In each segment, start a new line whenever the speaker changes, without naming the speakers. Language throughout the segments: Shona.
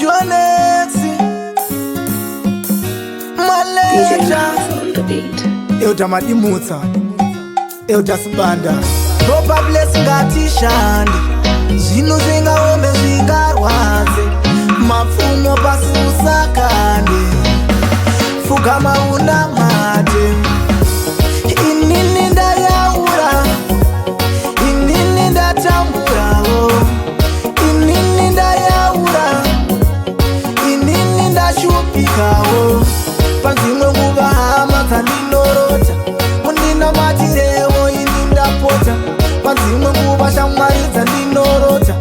Jonex Maleja Eu tamadimutsa Eu tasibanda Ropa blessing atishandi Zvinhu zvingaombe zvingarwadze Mapfumo pasi usakande Fugama una mate Inini ndayaura Inini ndatamburawo Inini ndayaura Inini ndashupikawo Panzimwe nguva hama dzandinorota Mundinamatirewo ini ndapota Panzimwe nguva shamwari dzandinorota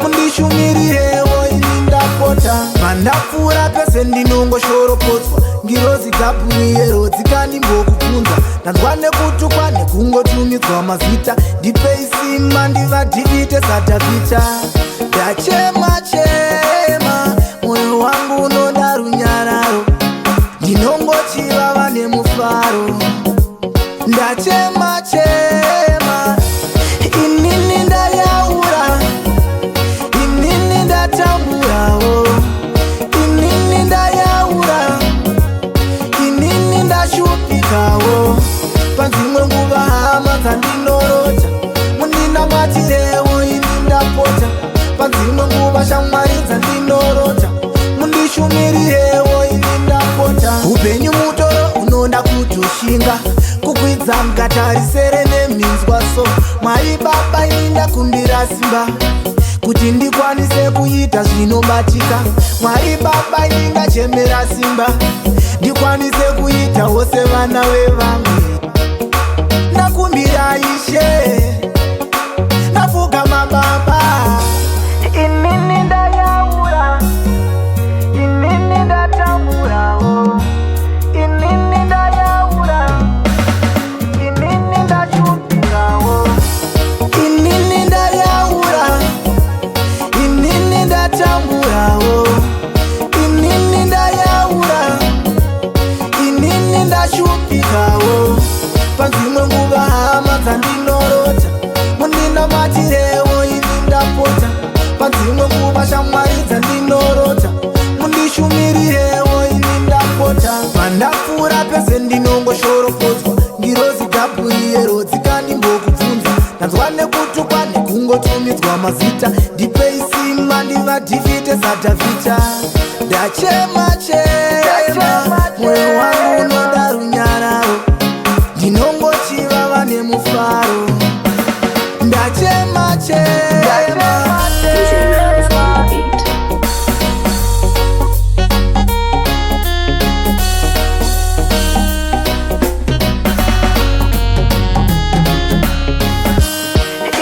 Mundishumirirewo ini ndapota Mandapfuura pese ndinongoshoropotswa Ngirozi Gabriero dzikanimbokubvunza Ndanzwa nekutukwa nekungotumidzwa mazita Ndipei simba ndivadhivite sadhavita Ndachema chema moyo wangu unoda runyararo Ndinongochivava nemufaro Ndachema chema Inini ndayaura Inini ndatamburawo Inini ndayaura Inini ndashupikawo Panzimwe nguva hama dzandinorota Mundinamatirewo ini ndapota Panzimwe nguva shamwari dzandinorota Mundishumirirewo ini ndapota Upenyu mutoro unonda kutoshinga Kukwidza mukatarisere neminzwa so Mwari baba ini ndakumbira simba Kuti ndikwanise kuita zvinobatika Mwari baba ini ndachemera simba Ndikwanise kuita wose vana vevamwe Nakumbira Ishe Nafugama baba Inini ndayaura Inini ndatamburawo Inini ndayaura Inini ndashupikawo Inini ndayaura Inini ndatamburawo Inini ndayaura Inini ndashupikawo Panzimwe nguva hama dzandinorota Mundinamatirewo ini ndapota Panzimwe nguva shamwari dzandinorota Mundishumirirewo ini ndapota Mandapfuura pese ndinongoshoropotswa Ngirozi Gabriero dzikanimbokubvunza Ndanzwa nekutukwa nekungotumidzwa mazita Ndipei simba ndivadhivite sadhavita Ndachema chema moyo wangu unoda runyararo Ndinongochivava nemufaro Ndachema chema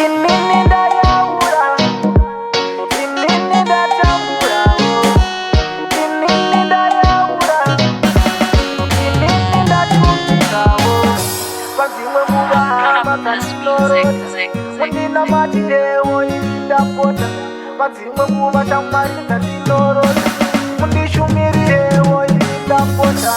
Inini ndayaura Inini ndatamburawo Inini ndayaura Inini ndashupikawo Panzimwe nguva hama dzandinorota Mundinamatirewo ini ndapota Panzimwe nguva shamwari dzandinorota Mundishumirirewo ini ndapota